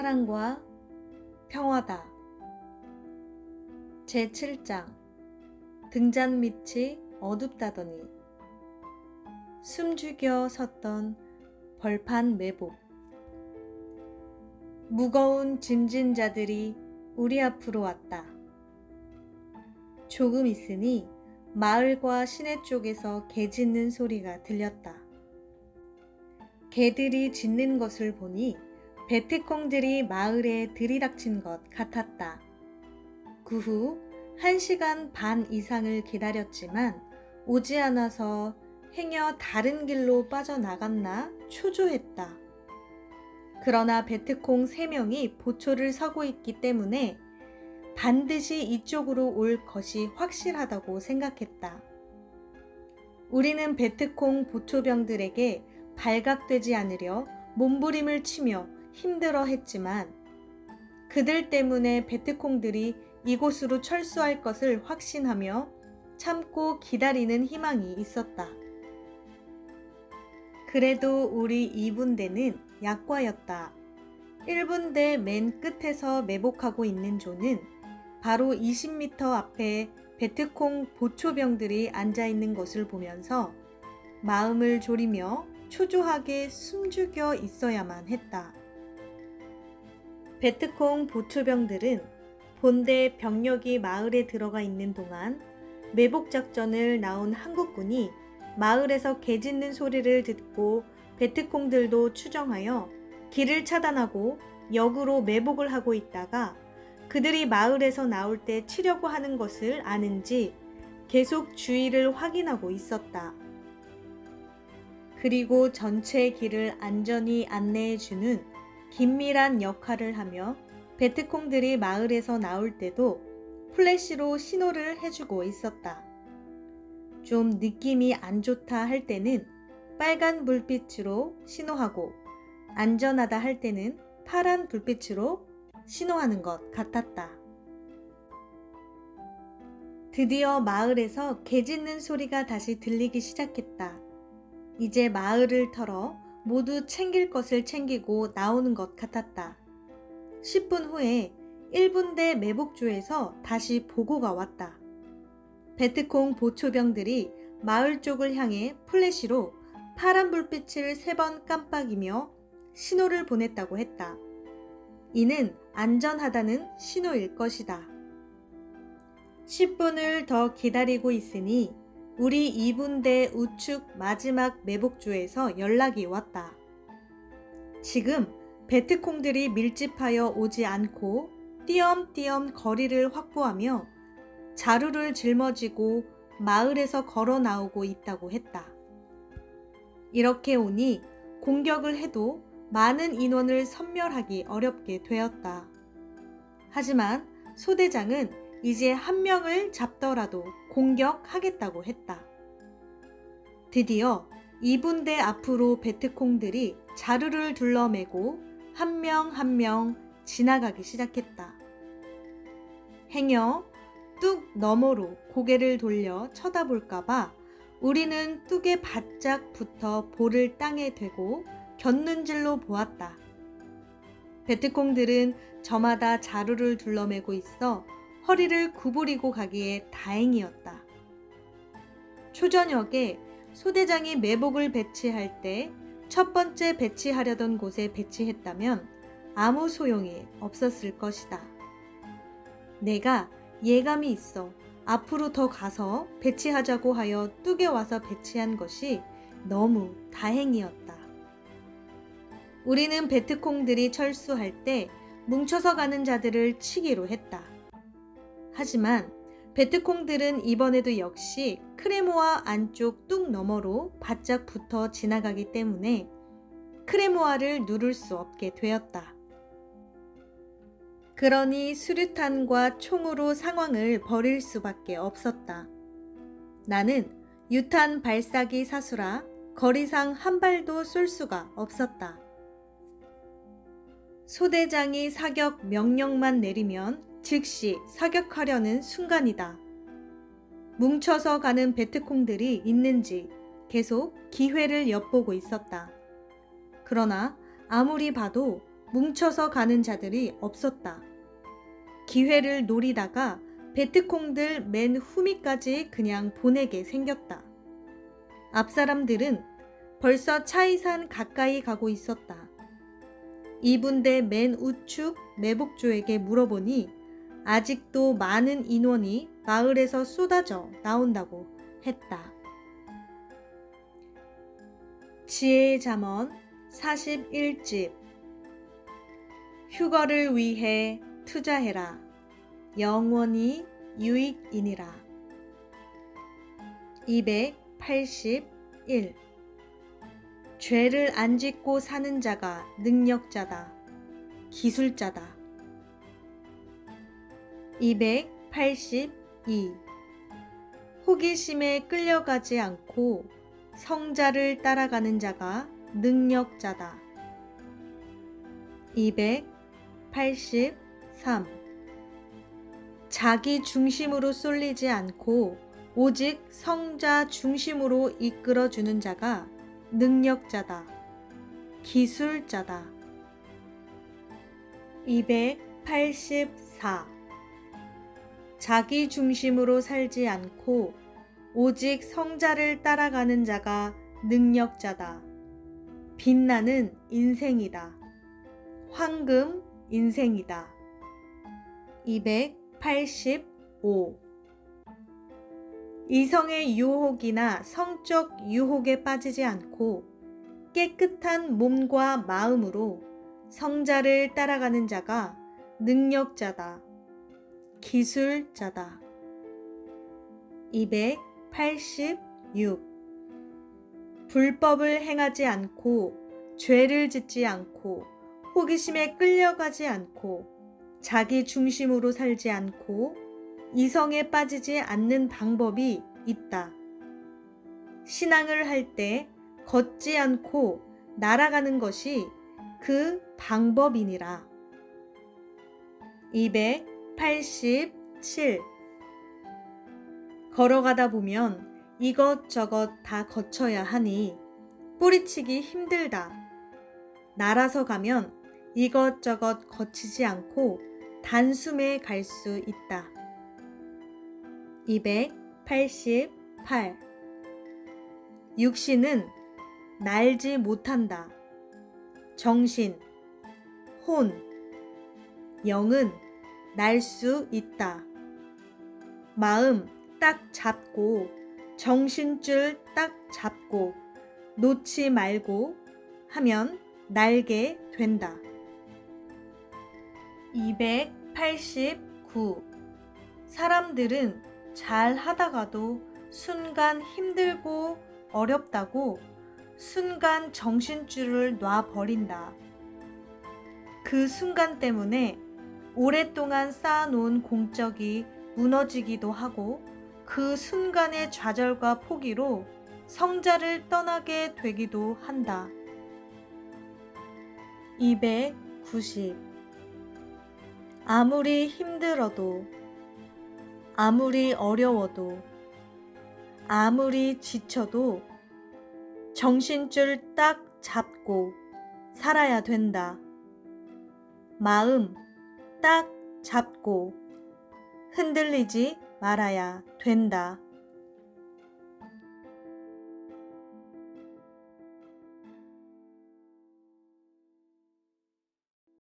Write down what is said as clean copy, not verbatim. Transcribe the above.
사랑과 평화다. 제7장 등잔 밑이 어둡다더니 숨죽여 섰던 벌판 매복. 무거운 짐진 자들이 우리 앞으로 왔다. 조금 있으니 마을과 시내 쪽에서 개 짖는 소리가 들렸다. 개들이 짖는 것을 보니 베트콩들이 마을에 들이닥친 것 같았다. 그 후 1시간 반 이상을 기다렸지만 오지 않아서 행여 다른 길로 빠져나갔나 초조했다. 그러나 베트콩 3명이 보초를 서고 있기 때문에 반드시 이쪽으로 올 것이 확실하다고 생각했다. 우리는 베트콩 보초병들에게 발각되지 않으려 몸부림을 치며 힘들어 했지만 그들 때문에 베트콩들이 이곳으로 철수할 것을 확신하며 참고 기다리는 희망이 있었다. 그래도 우리 2분대는 약과였다. 1분대 맨 끝에서 매복하고 있는 조는 바로 20m 앞에 베트콩 보초병들이 앉아있는 것을 보면서 마음을 졸이며 초조하게 숨죽여 있어야만 했다. 베트콩 보초병들은 본대 병력이 마을에 들어가 있는 동안 매복작전을 나온 한국군이 마을에서 개 짖는 소리를 듣고 베트콩들도 추정하여 길을 차단하고 역으로 매복을 하고 있다가 그들이 마을에서 나올 때 치려고 하는 것을 아는지 계속 주의를 확인하고 있었다. 그리고 전체 길을 안전히 안내해주는 긴밀한 역할을 하며 베트콩들이 마을에서 나올 때도 플래시로 신호를 해주고 있었다. 좀 느낌이 안 좋다 할 때는 빨간 불빛으로 신호하고 안전하다 할 때는 파란 불빛으로 신호하는 것 같았다. 드디어 마을에서 개 짖는 소리가 다시 들리기 시작했다. 이제 마을을 털어 모두 챙길 것을 챙기고 나오는 것 같았다. 10분 후에 1분대 매복조에서 다시 보고가 왔다. 베트콩 보초병들이 마을 쪽을 향해 플래시로 파란 불빛을 3번 깜빡이며 신호를 보냈다고 했다. 이는 안전하다는 신호일 것이다. 10분을 더 기다리고 있으니 우리 2분대 우측 마지막 매복조에서 연락이 왔다. 지금 베트콩들이 밀집하여 오지 않고 띄엄띄엄 거리를 확보하며 자루를 짊어지고 마을에서 걸어 나오고 있다고 했다. 이렇게 오니 공격을 해도 많은 인원을 섬멸하기 어렵게 되었다. 하지만 소대장은 이제 1명을 잡더라도 공격하겠다고 했다. 드디어 2분대 앞으로 베트콩들이 자루를 둘러매고 한 명 한 명 지나가기 시작했다. 행여 뚝 너머로 고개를 돌려 쳐다볼까봐 우리는 뚝에 바짝 붙어 볼을 땅에 대고 곁눈질로 보았다. 베트콩들은 저마다 자루를 둘러매고 있어 허리를 구부리고 가기에 다행이었다. 초저녁에 소대장이 매복을 배치할 때 첫 번째 배치하려던 곳에 배치했다면 아무 소용이 없었을 것이다. 내가 예감이 있어 앞으로 더 가서 배치하자고 하여 뚝에 와서 배치한 것이 너무 다행이었다. 우리는 베트콩들이 철수할 때 뭉쳐서 가는 자들을 치기로 했다. 하지만 베트콩들은 이번에도 역시 크레모아 안쪽 뚝 너머로 바짝 붙어 지나가기 때문에 크레모아를 누를 수 없게 되었다. 그러니 수류탄과 총으로 상황을 벌일 수밖에 없었다. 나는 유탄 발사기 사수라 거리상 한 발도 쏠 수가 없었다. 소대장이 사격 명령만 내리면 즉시 사격하려는 순간이다. 뭉쳐서 가는 베트콩들이 있는지 계속 기회를 엿보고 있었다. 그러나 아무리 봐도 뭉쳐서 가는 자들이 없었다. 기회를 노리다가 베트콩들 맨 후미까지 그냥 보내게 생겼다. 앞사람들은 벌써 차이산 가까이 가고 있었다. 2분대 맨 우측 매복조에게 물어보니 아직도 많은 인원이 마을에서 쏟아져 나온다고 했다. 지혜의 잠언 41집. 휴거를 위해 투자해라. 영원히 유익이니라. 281. 죄를 안 짓고 사는 자가 능력자다. 기술자다. 282. 호기심에 끌려가지 않고 성자를 따라가는 자가 능력자다. 283. 자기 중심으로 쏠리지 않고 오직 성자 중심으로 이끌어주는 자가 능력자다. 기술자다. 284. 자기 중심으로 살지 않고 오직 성자를 따라가는 자가 능력자다. 빛나는 인생이다. 황금 인생이다. 285. 이성의 유혹이나 성적 유혹에 빠지지 않고 깨끗한 몸과 마음으로 성자를 따라가는 자가 능력자다. 기술자다. 286. 불법을 행하지 않고 죄를 짓지 않고 호기심에 끌려가지 않고 자기 중심으로 살지 않고 이성에 빠지지 않는 방법이 있다. 신앙을 할 때 걷지 않고 날아가는 것이 그 방법이니라. 287. 걸어가다 보면 이것저것 다 거쳐야 하니 뿌리치기 힘들다. 날아서 가면 이것저것 거치지 않고 단숨에 갈 수 있다. 288. 육신은 날지 못한다. 정신, 혼, 영은 날 수 있다. 마음 딱 잡고 정신줄 딱 잡고 놓지 말고 하면 날게 된다. 289. 사람들은 잘 하다가도 순간 힘들고 어렵다고 순간 정신줄을 놔버린다. 그 순간 때문에 오랫동안 쌓아놓은 공적이 무너지기도 하고 그 순간의 좌절과 포기로 성자를 떠나게 되기도 한다. 290. 아무리 힘들어도 아무리 어려워도 아무리 지쳐도 정신줄 딱 잡고 살아야 된다. 마음 딱 잡고 흔들리지 말아야 된다.